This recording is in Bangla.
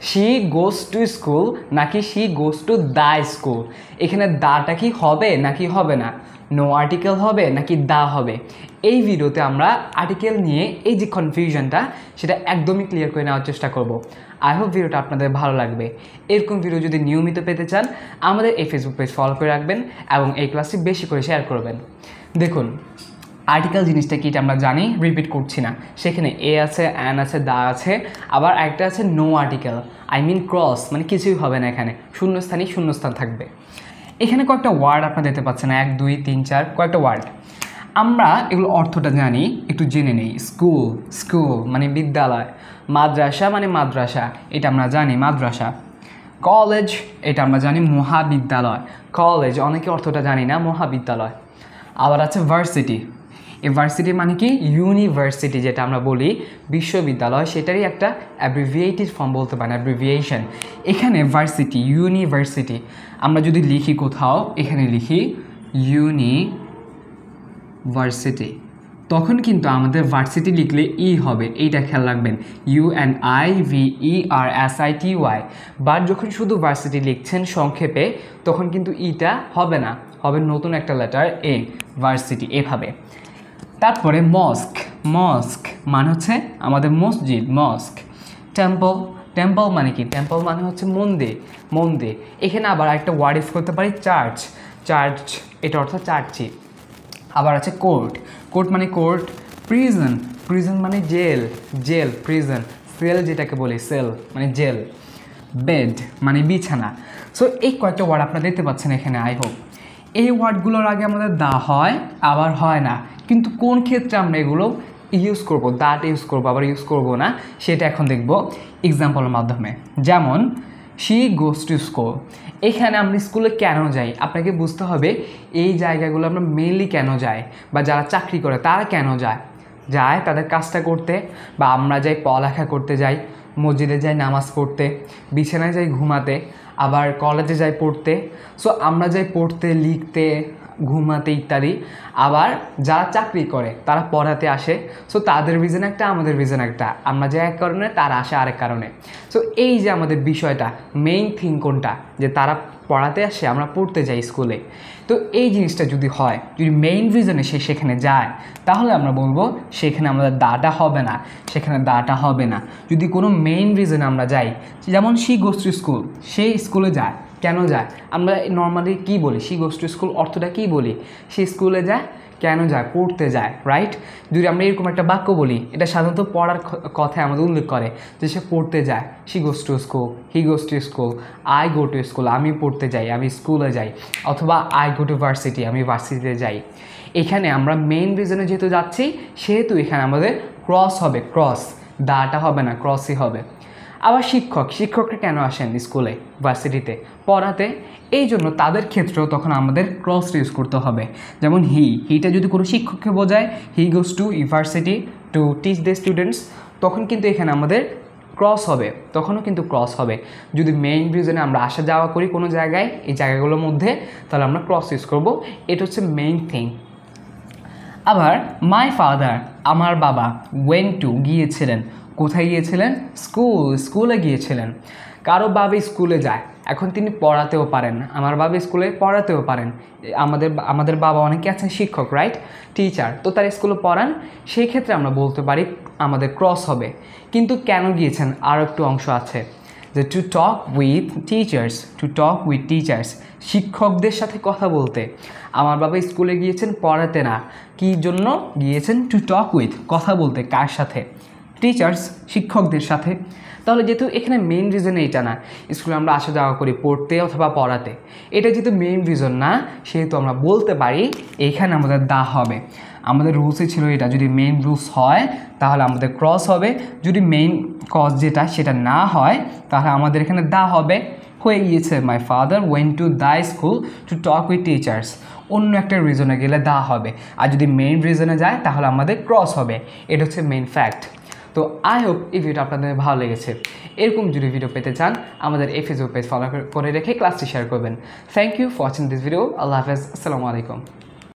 শি গোজ টু স্কুল নাকি she goes to the school? এখানে দাটা কি হবে নাকি হবে না, নো আর্টিকেল হবে নাকি দা হবে? এই ভিডিওতে আমরা আর্টিকেল নিয়ে এই যে কনফিউশনটা সেটা একদমই ক্লিয়ার করে নেওয়ার চেষ্টা করব। আই হোপ ভিডিওটা আপনাদের ভালো লাগবে। এরকম ভিডিও যদি নিয়মিত পেতে চান আমাদের এই ফেসবুক পেজ ফলো করে রাখবেন এবং এই ক্লাসটি বেশি করে শেয়ার করবেন। দেখুন, আর্টিকেল জিনিসটা কি এটা আমরা জানি, রিপিট করছি না। সেখানে এ আছে, অ্যান আছে, দা আছে, আবার একটা আছে no article, I mean cross, মানে কিছুই হবে না, এখানে শূন্যস্থানই শূন্যস্থান থাকবে। এখানে কয়েকটা ওয়ার্ড আপনারা দেখতে পাচ্ছেন, 1 2 3 4 কয়েকটা ওয়ার্ড। আমরা এগুলো অর্থটা জানি, একটু জেনে নেই। স্কুল, স্কুল মানে বিদ্যালয়। মাদ্রাসা মানে মাদ্রাসা, এটা আমরা জানি মাদ্রাসা। কলেজ, এটা আমরা জানি মহাবিদ্যালয়। কলেজ, অনেকে অর্থটা জানি না, মহাবিদ্যালয়। আবার আছে ভার্সিটি। এই ভার্সিটি মানে কি ইউনিভার্সিটি, যেটা আমরা বলি বিশ্ববিদ্যালয়, সেটারই একটা অ্যাব্রিভিয়েটেড ফর্ম বলতে পারেন, অ্যাব্রিভিয়েশন। এখানে ভার্সিটি, ইউনিভার্সিটি আমরা যদি লিখি কোথাও, এখানে লিখি ইউনিভার্সিটি, তখন কিন্তু আমাদের ভার্সিটি লিখলে ই হবে, এইটা খেয়াল রাখবেন, UNIVERSITY। বাট যখন শুধু ভার্সিটি লিখছেন সংক্ষেপে তখন কিন্তু ইটা হবে না, হবে নতুন একটা লেটার এ, ভার্সিটি, এভাবে। তারপরে মস্ক, মস্ক মানে হচ্ছে আমাদের মসজিদ, মস্ক। টেম্পল, টেম্পল মানে কি, টেম্পল মানে হচ্ছে মন্দির, মন্দির। এখানে আবার একটা ওয়ার্ড ইউজ করতে পারি চার্চ, চার্চ এটা অর্থ চার্চি। আবার আছে কোর্ট, কোর্ট মানে কোর্ট। প্রিজন, প্রিজন মানে জেল, জেল, প্রিজন। সেল যেটাকে বলি, সেল মানে জেল। বেড মানে বিছানা। সো এই কয়েকটা ওয়ার্ড আপনারা দেখতে পাচ্ছেন এখানে, আই হোপ। এই ওয়ার্ডগুলোর আগে আমাদের দা হয়, আবার হয় না, কিন্তু কোন ক্ষেত্রে আমরা এগুলো ইউজ করব, দাট ইউজ করবো আবার ইউজ করব না, সেটা এখন দেখব এক্সাম্পলের মাধ্যমে। যেমন শি গোজ টু স্কুল, এখানে আমরা স্কুলে কেন যাই আপনাকে বুঝতে হবে। এই জায়গাগুলো আমরা মেনলি কেন যাই, বা যারা চাকরি করে তারা কেন যায়, যায় তাদের কাজটা করতে, বা আমরা যাই পড়ালেখা করতে যাই, মসজিদে যাই নামাজ পড়তে, বিছানায় যাই ঘুমাতে, আবার কলেজে যাই পড়তে। সো আমরা যাই পড়তে, লিখতে, ঘুমাতে ইত্যাদি। আবার যারা চাকরি করে তারা পড়াতে আসে। সো তাদের রিজন একটা, আমাদের রিজন একটা, আমরা যাই এক কারণে, তারা আসে আরেক কারণে। সো এই যে আমাদের বিষয়টা, মেইন থিং কোনটা, যে তারা পড়াতে আসে, আমরা পড়তে যাই স্কুলে। তো এই জিনিসটা যদি হয়, যদি মেইন রিজনে সে সেখানে যায়, তাহলে আমরা বলবো সেখানে আমাদের দাটা হবে না, সেখানে দাটা হবে না। যদি কোনো মেইন রিজনে আমরা যাই, যেমন শি গোজ টু স্কুল, সে স্কুলে যায়, কেন যায়? আমরা নর্মালি কী বলি, শি গোজ টু স্কুল অর্থটা কী বলি, সে স্কুলে যায়, কেন যায়? পড়তে যায়, রাইট? যদি আমরা এরকম একটা বাক্য বলি, এটা সাধারণত পড়ার কথায় আমাদের উল্লেখ করে যে সে পড়তে যায়, she goes to school, he goes to school, I go to school, আমি পড়তে যাই, আমি স্কুলে যাই, অথবা আই গো টু ভার্সিটি, আমি ভার্সিটিতে যাই। এখানে আমরা মেইন রিজনে যেহেতু যাচ্ছি, সেহেতু এখানে আমাদের ক্রস হবে, ক্রস, দাটা হবে না, ক্রসই হবে। আবার শিক্ষক, শিক্ষকরা কেন আসেন স্কুলে, ভার্সিটিতে পড়াতে, এই জন্য তাদের ক্ষেত্রেও তখন আমাদের ক্রস ইউজ করতে হবে। যেমন হিটা যদি কোনো শিক্ষককে বোঝায়, he goes to university to teach the students, তখন কিন্তু এখানে আমাদের ক্রস হবে, তখনও কিন্তু ক্রস হবে। যদি মেইন রিজনে আমরা আসা যাওয়া করি কোনো জায়গায়, এই জায়গাগুলোর মধ্যে, তাহলে আমরা ক্রস ইউজ করব। এটা হচ্ছে মেইন থিং। আবার মাই ফাদার, আমার বাবা, ওয়েন্ট টু গিয়েছিলেন, কোথায় গিয়েছিলেন? স্কুল, স্কুলে গিয়েছিলেন। কারো বাবা স্কুলে যায়, এখন তিনি পড়াতেও পারেন, আমার বাবা স্কুলে পড়াতেও পারেন। আমাদের বাবা অনেকে আছেন শিক্ষক, রাইট, টিচার, তো তারা স্কুলে পড়ান, সেই ক্ষেত্রে আমরা বলতে পারি আমাদের ক্রস হবে। কিন্তু কেন গিয়েছেন আরও একটু অংশ আছে, যে to talk with teachers, to talk with teachers, শিক্ষকদের সাথে কথা বলতে। আমার বাবা স্কুলে গিয়েছেন পড়াতে না, কী জন্য গিয়েছেন? টু টক উইথ, কথা বলতে, কার সাথে? টিচার্স, শিক্ষকদের সাথে। তাহলে যেহেতু এখানে মেইন রিজন এইটা না, স্কুলে আমরা আসা যাওয়া করি পড়তে অথবা পড়াতে, এটা যেহেতু মেইন রিজন না, সেহেতু আমরা বলতে পারি এইখানে আমাদের দা হবে। আমাদের রুলসে ছিল এটা, যদি মেইন রুলস হয় তাহলে আমাদের ক্রস হবে, যদি মেইন কজ যেটা সেটা না হয় তাহলে আমাদের এখানে দা হবে। হয়ে গিয়েছে my father went to the school to talk with teachers, অন্য একটা রিজনে গেলে দা হবে, আর যদি মেইন রিজনে যায় তাহলে আমাদের ক্রস হবে। এটা হচ্ছে মেইন ফ্যাক্ট। তো আই হোপ এই ভিডিও আপনাদের ভালো লেগেছে। এরকম যদি ভিডিও পেতে চান আমাদের এই ফেসবুক পেজ ফলো করে রেখে ক্লাসটি শেয়ার করবেন। Thank you for watching this video. আল্লাহ হাফেজ, আসসালামু আলাইকুম।